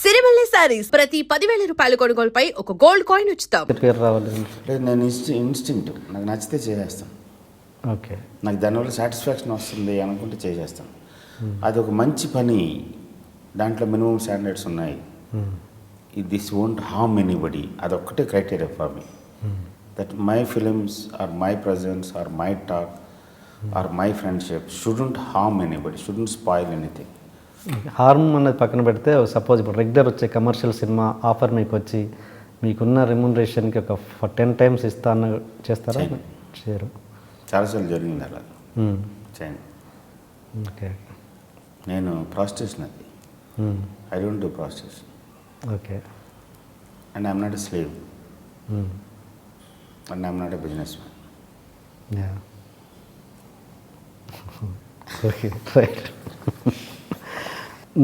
సిరిమల్లె సారీస్ ప్రతి 10,000 రూపాయల కొనుగోలుపై ఒక గోల్డ్ కాయిన్ ఉచితం. పేరు రావాలి. లేదు, నేను ఇన్స్టింక్ట్ నాకు నచ్చితే చేసేస్తాను. ఓకే, నాకు దానివల్ల సాటిస్ఫాక్షన్ వస్తుంది అనుకుంటే చేసేస్తాను. అది ఒక మంచి పని, దాంట్లో మినిమం స్టాండర్డ్స్ ఉన్నాయి. దిస్ వోంట్ హార్మ్ ఎనీబడి, అదొక్కటే criteria for me. That my films or my presence or my talk or my friendship shouldn't harm anybody, shouldn't spoil anything. Harm అనేది పక్కన పెడితే సపోజ్ ఇప్పుడు రెగ్యులర్ వచ్చే కమర్షియల్ సినిమా ఆఫర్ మీకు వచ్చి మీకున్న రెమ్యునరేషన్కి ఒక 10 times ఇస్తాను చేస్తారా? చేయరు. చాలాసార్లు జరిగింది అలా. చేయండి. ఓకే, నేను ప్రాస్టిట్యూషన్, అది I don't do prostitution. Okay, and I'm not a slave and I'm not a business man. Yeah, okay, right.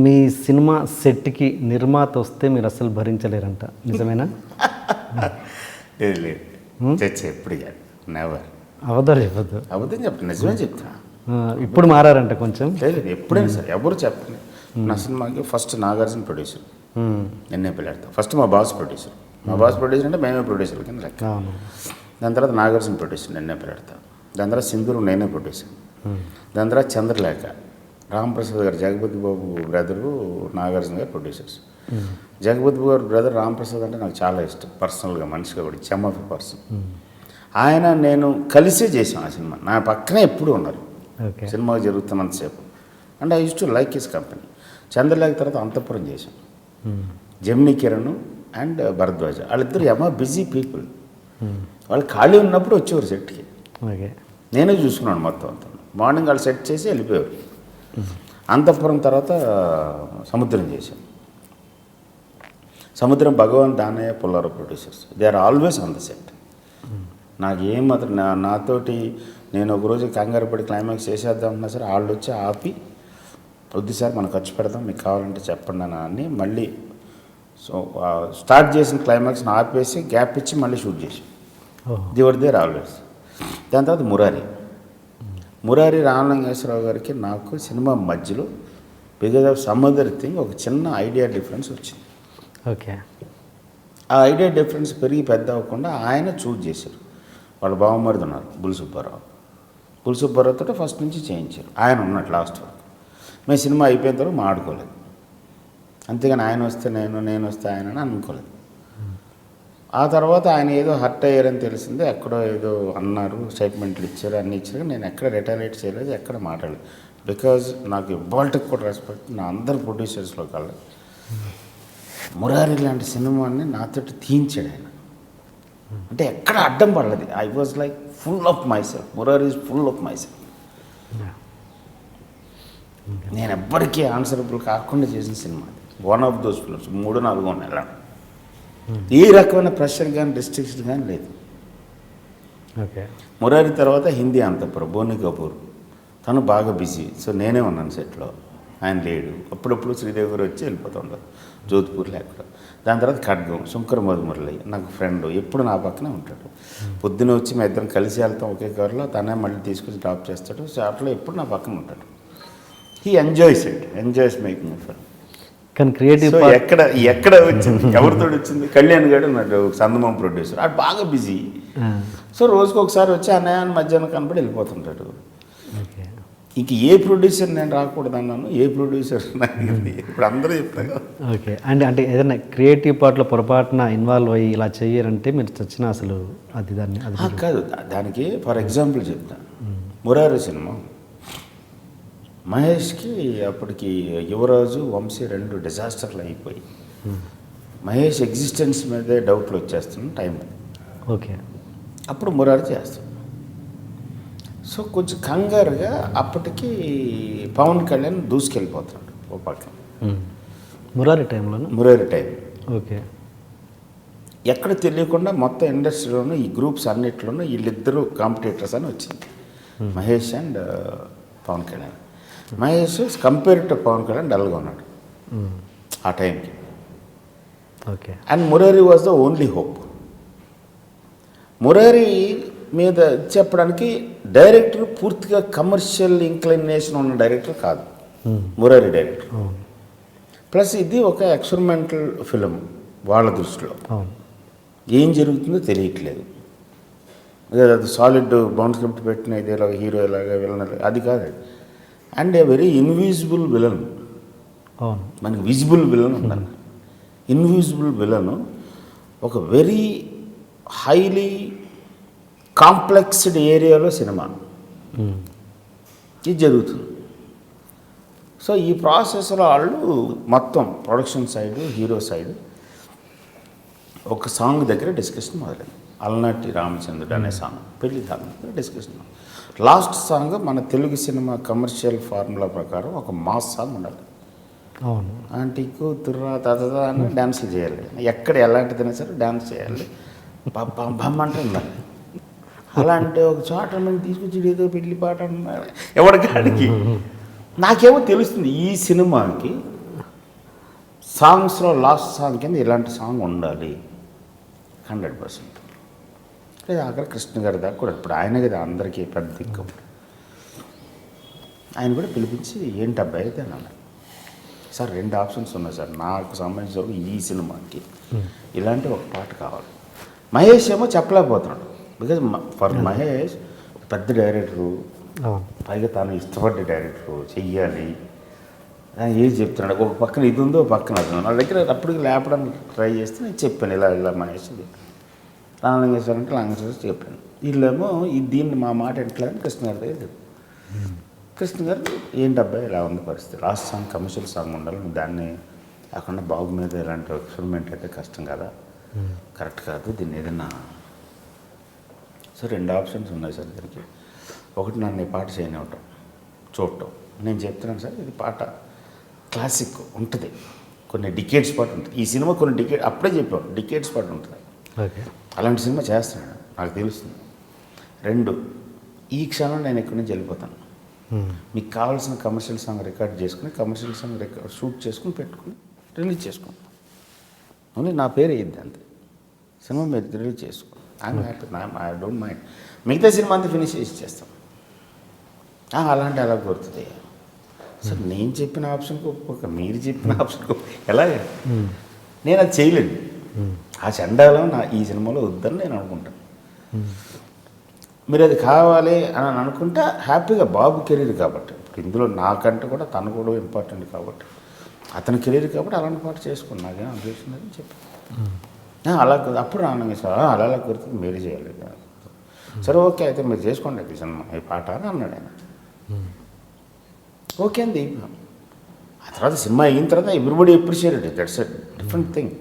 Me cinema సెట్కి నిర్మాత వస్తే మీరు అసలు భరించలేరంట, నిజమేనా? లేదు లేదు, చచ్చే ఎప్పుడు కాదు, నెవర్. అవద్దాలు చెప్పద్దు. అబద్ధం చెప్తాను, నిజమే చెప్తాను. ఇప్పుడు మారారంట కొంచెం. లేదు, ఎప్పుడైనా సరే ఎవరు చెప్పండి. నా సినిమాకి ఫస్ట్ నాగార్జున ప్రొడ్యూసర్, నిన్నే పిల్లాడతా. ఫస్ట్ మా బాస్ ప్రొడ్యూసర్. మా బాస్ ప్రొడ్యూసర్ అంటే మేమే ప్రొడ్యూసర్ కింద లెక్క. దాని తర్వాత నాగార్జున ప్రొడ్యూసర్, నిన్నే పిల్లాడతా. దాని తర్వాత సింధూరు, నేనే ప్రొడ్యూసర్. దాని తర్వాత చంద్రలేఖ, రాంప్రసాద్ గారు, జగపతి బాబు బ్రదరు, నాగార్జున గారు ప్రొడ్యూసర్స్. జగపతి బాబు బ్రదర్ రాంప్రసాద్ అంటే నాకు చాలా ఇష్టం పర్సనల్గా, మనిషిగా కూడా, చెమ్ ఆఫ్ ఎ పర్సన్. ఆయన నేను కలిసే చేసాం ఆ సినిమా. నా పక్కనే ఎప్పుడు ఉన్నారు సినిమా జరుగుతున్నంతసేపు. And I use to like his company. Chandralekha తర్వాత అంతఃపురం చేశాం. జెమినీ కిరణ్ అండ్ భరద్వాజ, వాళ్ళిద్దరు బిజీ పీపుల్. వాళ్ళు ఖాళీ ఉన్నప్పుడు వచ్చేవారు సెట్కి. నేనే చూసుకున్నాను మొత్తం అంతా. మార్నింగ్ వాళ్ళు సెట్ చేసి వెళ్ళిపోయారు. అంతఃపురం తర్వాత సముద్రం చేశాం. Samudram Bhagavan Danayya Pullarao producers. They are always on the set. నాకు ఏం మాత్రం నాతోటి నేను ఒకరోజు కంగారు పడి క్లైమాక్స్ చేసేద్దామన్నా సరే వాళ్ళు వచ్చి ఆపి, వద్దు సార్ మనం ఖర్చు పెడదాం, మీకు కావాలంటే చెప్పండి అని మళ్ళీ సో స్టార్ట్ చేసిన క్లైమాక్స్ని ఆపేసి గ్యాప్ ఇచ్చి మళ్ళీ షూట్ చేసాం. They were there always. దాని తర్వాత మురారి రామలింగేశ్వరరావు గారికి నాకు సినిమా మధ్యలో because of some other thing ఒక చిన్న ఐడియా డిఫరెన్స్ వచ్చింది. ఓకే, ఆ ఐడియా డిఫరెన్స్ పెరిగి పెద్ద అవ్వకుండా ఆయన చూజ్ చేశారు. వాళ్ళ బావమరిది ఉన్నారు బుల్సుబ్బారావుతో ఫస్ట్ నుంచి చేయించారు. ఆయన ఉన్నట్టు లాస్ట్ వరకు. మేము సినిమా అయిపోయిన తర్వాత మాడుకోలేదు. అంతేగాని ఆయన వస్తే నేను వస్తే ఆయన అని అనుకోలేదు. ఆ తర్వాత ఆయన ఏదో హర్ట్ అయ్యారని తెలిసిందే, ఎక్కడో ఏదో అన్నారు, స్టేట్మెంట్లు ఇచ్చారు, అన్నీ ఇచ్చారు. నేను ఎక్కడ రిటాలియేట్ చేయలేదు, ఎక్కడ మాట్లాడలేదు. బికాజ్ నాకు ఇవాళకి కూడా రెస్పెక్ట్ నా అందరు ప్రొడ్యూసర్స్లో కల్లా. మురారి లాంటి సినిమాని నాతోటి తీయించాడు ఆయన. అంటే ఎక్కడ అడ్డం పడలేదు. I was like full of my self. Murari is full of my self. నేను ఎవ్వరికీ ఆన్సరబుల్ కాకుండా చేసిన సినిమా అది. One of those films. 3-4 నెలలు ఏ రకమైన ప్రెషర్ కానీ రిస్ట్రిక్షన్ కానీ లేదు. ఓకే, మురారి తర్వాత హిందీ అంతఃపురం, బోని కపూర్. తను బాగా బిజీ. సో నేనే ఉన్నాను సెట్లో, ఆయన లేడు. అప్పుడప్పుడు శ్రీదేవి గారు వచ్చి వెళ్ళిపోతుంటారు జోధ్పూర్లో ఎక్కడ. దాని తర్వాత ఖడ్గం, శంకర్ మధుమురళి నాకు ఫ్రెండ్, ఎప్పుడు నా పక్కనే ఉంటాడు. పొద్దున వచ్చి మేము ఇద్దరం కలిసి వెళ్తాం ఒకే కారులో, తనే మళ్ళీ తీసుకొచ్చి డ్రాప్ చేస్తాడు. సో అట్లా ఎప్పుడు నా పక్కన ఉంటాడు. He enjoys making film. కానీ క్రియేటివ్ ఎక్కడ వచ్చింది, ఎవరితో వచ్చింది? కళ్యాణ్ గారు నాడు సందమం ప్రొడ్యూసర్, అది బాగా బిజీ. సో రోజుకి ఒకసారి వచ్చి అన్నయ్య మధ్యాహ్నం కనపడి వెళ్ళిపోతుంటాడు. ఇంక ఏ ప్రొడ్యూసర్ నేను రాకూడదు అన్నాను, ఏ ప్రొడ్యూసర్ ఇప్పుడు అందరూ చెప్తాను. ఓకే, అంటే ఏదైనా క్రియేటివ్ పార్ట్లో పొరపాటున ఇన్వాల్వ్ అయ్యి ఇలా చెయ్యారంటే మీరు చచ్చిన అసలు అది దాన్ని కాదు. దానికి ఫర్ ఎగ్జాంపుల్ చెప్తాను. మురారి సినిమా మహేష్కి అప్పటికి యువరాజు, వంశీ 2 డిజాస్టర్లు అయిపోయి మహేష్ ఎగ్జిస్టెన్స్ మీదే డౌట్లు వచ్చేస్తున్న టైం. ఓకే, అప్పుడు మురారి చేస్తాం. సో కొంచెం కంగారుగా అప్పటికి పవన్ కళ్యాణ్ దూసుకెళ్ళిపోతున్నాడు ఓ పక్కన. మురారి టైం. ఓకే, ఎక్కడ తెలియకుండా మొత్తం ఇండస్ట్రీలోనూ ఈ గ్రూప్స్ అన్నిట్లోనూ వీళ్ళిద్దరూ కాంపిటేటర్స్ అని వచ్చింది, Mahesh and Pawan Kalyan. Mahesh compare to Pawan Kalyan డల్గా ఉన్నాడు ఆ టైంకి. Okay, and Murari was the only hope. Murari మీద చెప్పడానికి డైరెక్టర్ పూర్తిగా కమర్షియల్ ఇంక్లినేషన్ ఉన్న డైరెక్టర్ కాదు మురారి డైరెక్టర్. ప్లస్ ఇది ఒక ఎక్స్పెరిమెంటల్ ఫిలిం వాళ్ళ దృష్టిలో. అవును. ఏం జరుగుతుందో తెలియట్లేదు. అది సాలిడ్ బౌండ్ స్క్రిప్ట్ పెట్టిన ఇదేలా హీరో ఇలాగా విలన్ అది కాదు. And a very invisible villain. అవును. మనకి విజిబుల్ విలన్ ఉండాలి. ఇన్విజిబుల్ విలన్ ఒక వెరీ హైలీ కాంప్లెక్స్డ్ ఏరియాలో సినిమా ఇది జరుగుతుంది. సో ఈ ప్రాసెస్లో వాళ్ళు మొత్తం ప్రొడక్షన్ సైడ్, హీరో సైడ్ ఒక సాంగ్ దగ్గర డిస్కషన్ మొదలైంది. అలనాటి రామచంద్రుడు అనే సాంగ్, పెళ్లి సాంగ్ దగ్గర డిస్కషన్. లాస్ట్ సాంగ్ మన తెలుగు సినిమా కమర్షియల్ ఫార్ములా ప్రకారం ఒక మాస్ సాంగ్ ఉండాలి. అవును. ఆంటీకు తుర్రా తాత అని డ్యాన్స్లు చేయాలి. ఎక్కడ ఎలాంటిదైనా సరే డ్యాన్స్ చేయాలి. బమ్మ అంటే ఉండాలి. అలాంటి ఒక చోట మేము తీసుకొచ్చి ఏదో పెళ్లి పాట అన్నారు ఎవరికాడికి. నాకేమో తెలుస్తుంది ఈ సినిమాకి సాంగ్స్లో లాస్ట్ సాంగ్ కింద ఇలాంటి సాంగ్ ఉండాలి 100%. లేదా అక్కడ కృష్ణ గారి దాకా కూడా ఇప్పుడు ఆయన కదా అందరికీ పెద్ద దిక్కు. ఆయన కూడా పిలిపించి ఏంటి అబ్బాయి అయితే అన్నాడు. సార్ 2 ఆప్షన్స్ ఉన్నాయి సార్ నాకు సంబంధించిన ఈ సినిమాకి ఇలాంటి ఒక పాట కావాలి. మహేష్ ఏమో చెప్పలేకపోతున్నాడు. బికాజ్ ఫర్ మహేష్ పెద్ద డైరెక్టరు, పైగా తను ఇష్టపడ్డ డైరెక్టరు, చెయ్యాలి ఏది చెప్తున్నాడు. ఒక పక్కన ఇది ఉందో, ఒక పక్కన అది ఉంది. నా దగ్గర అప్పటికి లేపడానికి ట్రై చేస్తే నేను చెప్పాను ఇలా మహేష్ రామలింగేశ్వర అంటే లింగేశ్వర చెప్పాను. వీళ్ళేమో దీన్ని మా మాట ఎట్లని కృష్ణ గారి దగ్గర కృష్ణ గారు ఏంటి అబ్బాయి ఇలా ఉంది పరిస్థితి, లాస్ట్ సాంగ్ కమర్షియల్ సాంగ్ ఉండాలి, దాన్ని కాకుండా బాబు మీద ఇలాంటి ఎక్స్పెరిమెంట్ అయితే కష్టం కదా, కరెక్ట్ కాదు, దీన్ని ఏదైనా. సో 2 ఆప్షన్స్ ఉన్నాయి సార్ దీనికి. ఒకటి నన్ను ఈ పాట చేయనివ్వటం, చూడటం. నేను చెప్తున్నాను సార్ ఇది పాట క్లాసిక్ ఉంటుంది, కొన్ని డికేట్స్ పాటు ఉంటుంది. ఈ సినిమా కొన్ని అప్పుడే చెప్పాను డికేట్స్ పాటు ఉంటుంది. ఓకే. అలాంటి సినిమా చేస్తున్నాడు నాకు తెలుస్తుంది. 2 ఈ క్షణం నేను ఎక్కడి నుంచి వెళ్ళిపోతాను. మీకు కావాల్సిన కమర్షియల్ సాంగ్ రికార్డ్ చేసుకుని కమర్షియల్ సాంగ్ షూట్ చేసుకుని పెట్టుకుని రిలీజ్ చేసుకుంటాం. ఓన్లీ నా పేరు అయ్యింది అంతే. సినిమా మీరు రిలీజ్ చేసుకో, I'm happy, I don't mind. మిగతా సినిమా అంతా ఫినిష్ చేసి చేస్తాం. అలాంటి అలా గుర్తుంది సార్. నేను చెప్పిన ఆప్షన్కి ఒప్పుకోక మీరు చెప్పిన ఆప్షన్కి ఎలాగే నేను అది చేయలేను. ఆ చండాలం ఈ సినిమాలో వద్దని నేను అనుకుంటాను. మీరు అది కావాలి అని అనుకుంటే హ్యాపీగా బాబు కెరీర్ కాబట్టి, ఇప్పుడు ఇందులో నాకంటే కూడా తను కూడా ఇంపార్టెంట్ కాబట్టి, అతని కెరీర్ కాబట్టి అలాంటి పాట చేసుకుని నాకేం అభ్యర్థం అని చెప్పి అలా అప్పుడు రాను సార్ అలా కుదురుతుంది మీరు చేయాలి. సరే ఓకే అయితే మీరు చేసుకోండి ఈ సినిమా ఈ పాట అని అన్నాడు ఆయన. ఓకే అండి. ఆ తర్వాత సినిమా అయిన తర్వాత everybody appreciated, that's a different thing.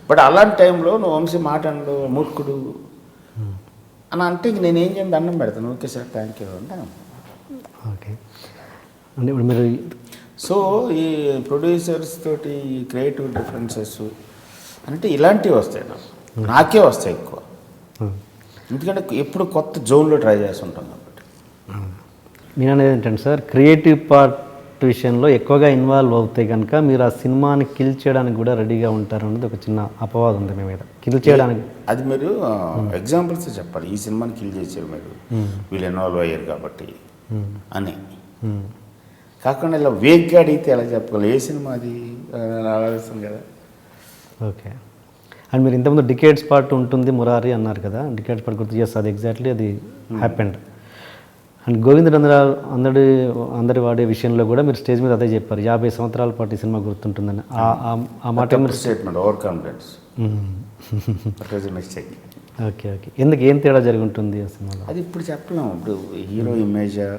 But అలాంటి టైంలో నువ్వు వంశీ మాట అండు మూర్ఖుడు అని అంటే ఇంక నేనేం చేయండి దండం పెడతాను. ఓకే సార్ థ్యాంక్ యూ అంటే. ఓకే. అంటే ఇప్పుడు మీరు సో ఈ ప్రొడ్యూసర్స్ తోటి క్రియేటివ్ డిఫరెన్సెస్ అంటే ఇలాంటివి వస్తాయి, నాకే వస్తాయి ఎక్కువ. ఎందుకంటే ఎప్పుడు కొత్త జోన్లో ట్రై చేస్తుంటాం కాబట్టి. నేను అనేది ఏంటంటే సార్, క్రియేటివ్ పార్ట్ విషయంలో ఎక్కువగా ఇన్వాల్వ్ అవుతే కనుక మీరు ఆ సినిమాని కిల్ చేయడానికి కూడా రెడీగా ఉంటారు అనేది ఒక చిన్న అపవాదం ఉంది మీ మీద. కిల్ చేయడానికి అది మీరు ఎగ్జాంపుల్స్ చెప్పాలి. ఈ సినిమాని కిల్ చేశారు మీరు, వీళ్ళు ఇన్వాల్వ్ అయ్యారు కాబట్టి అని కాకుండా ఇలా వేగ్గా అడిగితే ఎలా చెప్పగలరు ఏ సినిమా అది ఆలోచిస్తాం కదా. ఓకే. అండ్ మీరు ఇంతకుముందు డికేట్స్ పార్ట్ ఉంటుంది మురారి అన్నారు కదా, డికేట్స్ పార్ట్ గుర్తు చేస్తుంది ఎగ్జాక్ట్లీ అది హ్యాపెండ్. అండ్ గోవిందుడు అందరి వాడే విషయంలో కూడా మీరు స్టేజ్ మీద అదే చెప్పారు, 50 సంవత్సరాల పాటు ఈ సినిమా గుర్తుంటుందని. ఆ మాట statement over confidence. Okay okay. ఎందుకు ఏం తేడా జరిగి ఉంటుంది ఆ సినిమాలో? అది ఇప్పుడు చెప్పలేము. ఇప్పుడు హీరో ఇమేజా,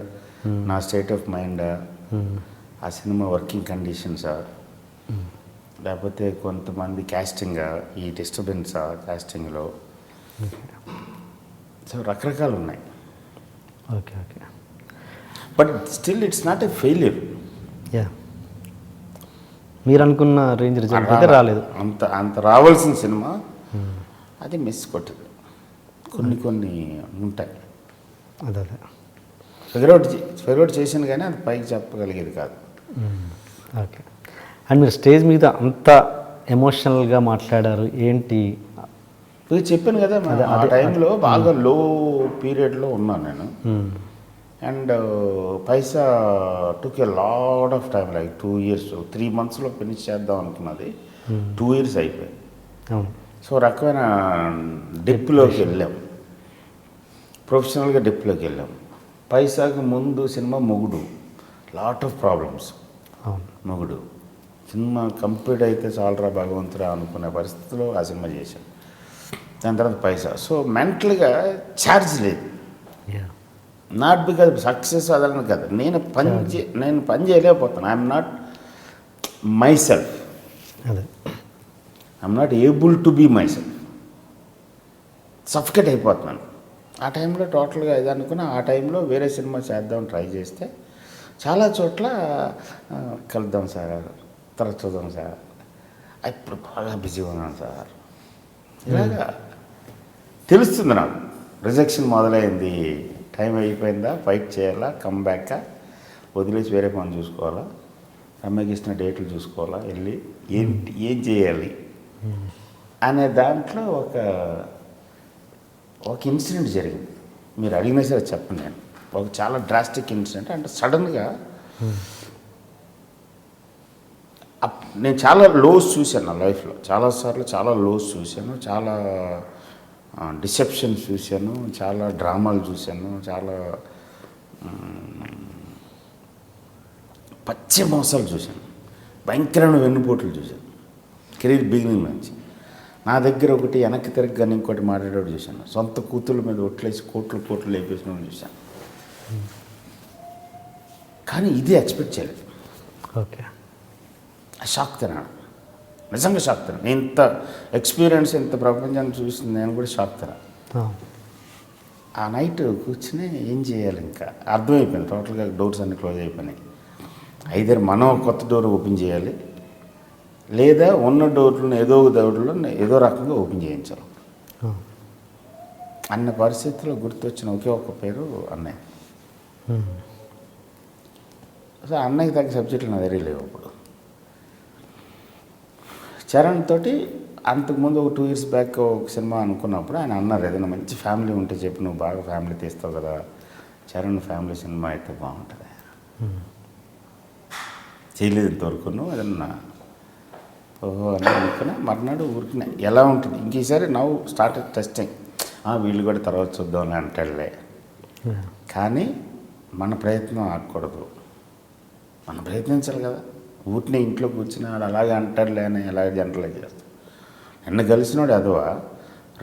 నా స్టేట్ ఆఫ్ మైండా, ఆ సినిమా వర్కింగ్ కండిషన్సా, లేకపోతే కొంతమంది క్యాస్టింగా, ఈ డిస్టర్బెన్సా క్యాస్టింగ్లో, సో రకరకాలు ఉన్నాయి. Okay okay. But still it's not a failure. Yeah, మీరు అనుకున్న రేంజ్ రిజల్ట్ అయితే రాలేదు. అంత రావాల్సిన సినిమా అది మిస్ కొట్టింది. కొన్ని ఉంటాయి. అదే ఫెయిల్యూర్ చేసింది కానీ అది పైకి చెప్పగలిగేది కాదు. ఓకే. అండ్ మీరు స్టేజ్ మీద అంత ఎమోషనల్గా మాట్లాడారు ఏంటి? చెప్పాను కదా, ఆ టైంలో బాగా లో పీరియడ్లో ఉన్నాను నేను. And Paisa took a lot of time like 2 years 3 monthsలో ఫినిష్ చేద్దాం అనుకున్నది 2 years అయిపోయింది. అవును. సో రకమైన డిప్లోకి వెళ్ళాం, ప్రొఫెషనల్గా డిప్లోకి వెళ్ళాం. పైసాకి ముందు సినిమా మొగుడు, లాట్ ఆఫ్ ప్రాబ్లమ్స్. అవును. మొగుడు సినిమా కంప్లీట్ అయితే చాలరా భగవంతురా అనుకునే పరిస్థితిలో ఆ సినిమా చేశాను. దాని తర్వాత పైసా. సో మెంటల్గా ఛార్జ్ లేదు. యా. నాట్ బికాజ్ సక్సెస్ అదని కదా, నేను పని చేయలేకపోతాను. ఐఎమ్ నాట్ మై సెల్ఫ్, అదే. I'm not able to be myself. Suffocate అయిపోతున్నాను ఆ టైంలో. టోటల్గా ఇది అనుకున్న ఆ టైంలో వేరే సినిమా చేద్దాం ట్రై చేస్తే చాలా చోట్ల కలుద్దాం సార్, తర్వాత చూద్దాం సార్, ఇప్పుడు బాగా బిజీగా ఉన్నాను సార్, ఇలాగా తెలుస్తుంది నాకు. రిజెక్షన్ మొదలైంది, టైం అయిపోయిందా, ఫైట్ చేయాలా, కమ్ బ్యాకా, వదిలేసి వేరే పని చూసుకోవాలా, అమ్మాయికి ఇచ్చిన డేట్లు చూసుకోవాలా, వెళ్ళి ఏం చేయాలి అనే దాంట్లో ఒక ఇన్సిడెంట్ జరిగింది. మీరు అడిగినా సరే చెప్పండి. నేను ఒక చాలా డ్రాస్టిక్ ఇన్సిడెంట్. అంటే సడన్గా నేను చాలా లోస్ చూశాను నా లైఫ్లో. చాలాసార్లు చాలా లోస్ చూశాను, చాలా డిసెప్షన్స్ చూశాను, చాలా డ్రామాలు చూశాను, చాలా పచ్చి మోసాలు చూశాను, భయంకరమైన వెన్నుపోట్లు చూశాను కెరీర్ బిగినింగ్ నుంచి. నా దగ్గర ఒకటి వెనక్కి తిరగగానే ఇంకోటి మాట్లాడేవాడు చూశాను. సొంత కూతుళ్ళ మీద ఒట్లేసి కోట్లు లేపేసిన చూశాను. కానీ ఇది ఎక్స్పెక్ట్ చేయలేదు. ఓకే. షాక్ తిన్నాను, నిజంగా షాక్ తిన్నాను. నేను ఇంత ఎక్స్పీరియన్స్, ఇంత ప్రపంచాన్ని చూసింది నేను కూడా షాక్ తిన్నాను. ఆ నైట్ కూర్చుని ఏం చేయాలి ఇంకా అర్థమైపోయింది. టోటల్గా డోర్స్ అన్నీ క్లోజ్ అయిపోయినాయి. ఐదర్ మనం కొత్త డోర్ ఓపెన్ చేయాలి, లేదా ఉన్న డోర్లను ఏదో ఒక డోర్లో ఏదో రకంగా ఓపెన్ చేయించాలి అన్న పరిస్థితుల్లో గుర్తొచ్చిన ఒకే ఒక పేరు అన్నయ్య. సో అన్నయ్యకి తగ్గ సబ్జెక్టులు నా దగ్గర లేవు. అప్పుడు చరణ్ తోటి అంతకుముందు ఒక 2 years బ్యాక్ ఒక సినిమా అనుకున్నప్పుడు ఆయన అన్నారు, ఏదైనా మంచి ఫ్యామిలీ ఉంటే చెప్పి, నువ్వు బాగా ఫ్యామిలీ తీస్తావు కదా, చరణ్ ఫ్యామిలీ సినిమా అయితే బాగుంటుంది. చేయలేదు ఇంతవరకు ఏదన్నా ఓహో అని అనుకున్నా. మర్నాడు ఊరికినా ఎలా ఉంటుంది ఇంకేసారి నవ్వు స్టార్ట్ టెస్టింగ్, వీళ్ళు కూడా తర్వాత చూద్దామని అంటాడులే. కానీ మన ప్రయత్నం ఆగకూడదు, మనం ప్రయత్నించాలి కదా. ఊరినే ఇంట్లో కూర్చున్నాడు అలాగే అంటాడులే అని ఎలాగ జనరలైజ్ చేస్తాం. నిన్న కలిసినోడు అదవా,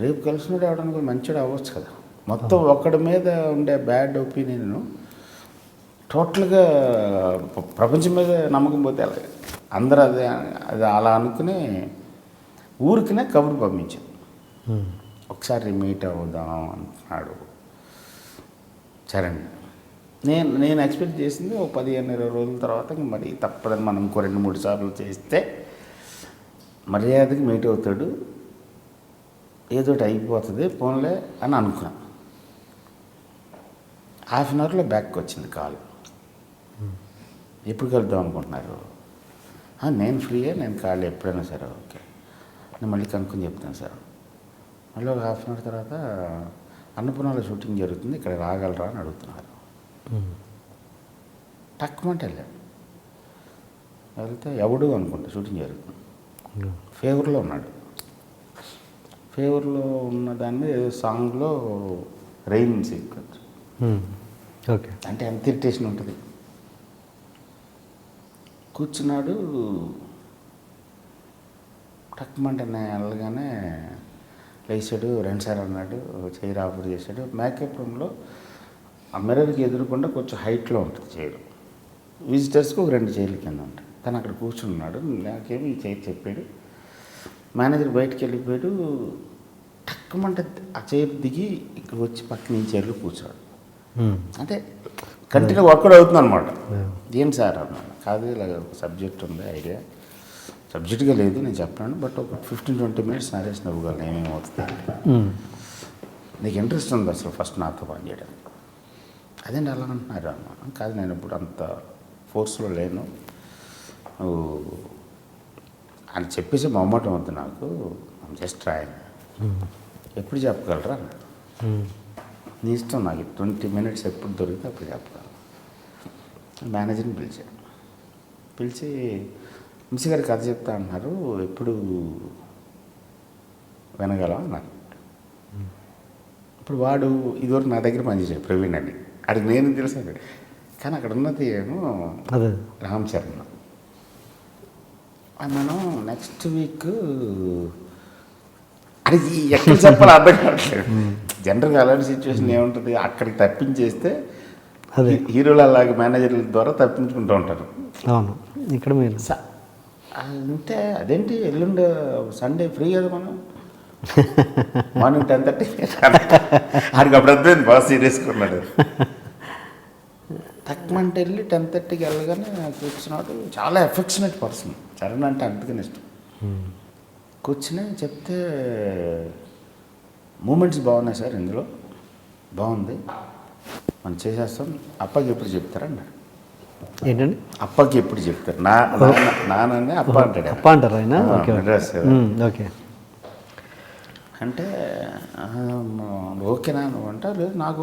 రేపు కలిసినోడు ఎవడానికి మంచివాడు అవ్వచ్చు కదా. మొత్తం ఒక్కడి మీద ఉండే బ్యాడ్ ఒపీనియన్ టోటల్గా ప్రపంచం మీద నమ్మకం పోతే అలాగే అందరూ అది అలా అనుకుని ఊరికినే కబురు పంపించాను. ఒకసారి మీట్ అవుదాం అంటున్నాడు చరణ్. నేను ఎక్స్పెక్ట్ చేసింది ఒక 15-20 రోజుల తర్వాత మరి తప్పదని మనం ఇంకో 2-3 సార్లు చేస్తే మర్యాదకి మీట్ అవుతాడు, ఏదోటి అయిపోతుంది పోన్లే అని అనుకున్నాను. హాఫ్ అన్ అవర్లో బ్యాక్ వచ్చింది కాల్. ఎప్పుడు కలుద్దాం అనుకుంటున్నారు? నేను ఫ్రీయే, నేను కాల్ ఎప్పుడైనా సరే ఓకే, నేను మళ్ళీ కనుక్కొని చెప్తాను సార్. మళ్ళీ ఒక హాఫ్ అన్ అవర్ తర్వాత అన్నపూర్ణలో షూటింగ్ జరుగుతుంది, ఇక్కడ రాగలరా అని అడుగుతున్నారు. తక్కువంటే వెళ్ళాను. వెళ్తే ఎవడు అనుకుంటా షూటింగ్ జరుగుతుంది. ఫేవర్లో ఉన్నాడు. ఫేవర్లో ఉన్న దాన్ని ఏదో సాంగ్లో రెయిన్ సీక్వెన్స్. ఓకే. అంటే ఎంత ఇరిటేషన్ ఉంటుంది. కూర్చున్నాడు, టక్మంటే వెళ్ళగానే లేచాడు, 2 సార్లు అన్నాడు, చైర్ ఆఫర్ చేశాడు. మేకప్ రూమ్లో ఆ మిర్రర్కి ఎదురుకుండా కొంచెం హైట్లో ఉంటుంది చైర్. విజిటర్స్కి ఒక 2 చైర్ల కింద ఉంటాయి. తను అక్కడ కూర్చున్నాడు. నాకేమో ఈ చైర్ చెప్పాడు. మేనేజర్ బయటికి వెళ్ళిపోయాడు. టక్కుమంటే ఆ చైర్ దిగి ఇక్కడ వచ్చి పక్కన ఈ చైర్లో కూర్చోడు. అంటే కంటిన్యూ వర్కౌట్ అవుతుంది అనమాట. ఏం సార్ అన్నాడు. కాదు ఇలా ఒక సబ్జెక్ట్ ఉంది, ఐడియా సబ్జెక్ట్గా లేదు నేను చెప్పాను, బట్ ఒక 15-20 minutes నరేష్ నవ్వుగలను ఏమేమి అవుతుంది, నీకు ఇంట్రెస్ట్ ఉంది అసలు ఫస్ట్ నాతో పని చేయడానికి? అదేంటి అలా అంటున్నారు అన్న. కాదు నేను ఇప్పుడు అంత ఫోర్స్లో లేను, నువ్వు అని చెప్పేసి మొమ్మటం వద్దు నాకు, జస్ట్ ట్రై. ఎప్పుడు చెప్పగలరా అన్నాడు. నీ ఇష్టం, నాకు 20 minutes ఎప్పుడు దొరికితే అప్పుడు చెప్పాలి. మేనేజర్ని పిలిచి మిస్ గారు కథ చెప్తా అన్నారు, ఎప్పుడు వినగలం అన్నారు. ఇప్పుడు వాడు ఇదివరకు నా దగ్గర పనిచేసాడు ప్రవీణ్ అని, అడిగి నేను తెలుసు, కానీ అక్కడ ఉన్నది ఏమో అదే రామ్ చరణ్. మనం నెక్స్ట్ వీక్ అది ఎక్కడ చెప్పాలి అర్థం కావట్లేదు. జనరల్గా అలాంటి సిచ్యువేషన్ ఏముంటుంది, అక్కడికి తప్పించేస్తే అదే హీరోలు అలాగే మేనేజర్ల ద్వారా తప్పించుకుంటూ ఉంటారు. అవును, ఇక్కడ మీరు అంటే అదేంటి ఎల్లుండి సండే ఫ్రీ కదా మనం, మార్నింగ్ 10:30 ఆడికి అప్పుడు అర్థమైంది బాగా సీరియస్గా ఉన్నాడు. తక్కువంటే వెళ్ళి 10:30కి వెళ్ళగానే కూర్చున్నాడు. చాలా ఎఫెక్షనేట్ పర్సన్ చరణ్ అంటే, అందుకని ఇష్టం. కూర్చుని చెప్తే మూమెంట్స్ బాగున్నాయి సార్, ఇందులో బాగుంది, మనం చేసేస్తాం, అప్పకి ఎప్పుడు చెప్తారన్నాడు. ఏంటండి అప్పకి ఎప్పుడు చెప్తారు, నాన్న అప్ప అంటాడు. అప్ప అంటారు ఆయన. ఓకే అంటే ఓకేనా నువ్వు అంటారు, లేదు నాకు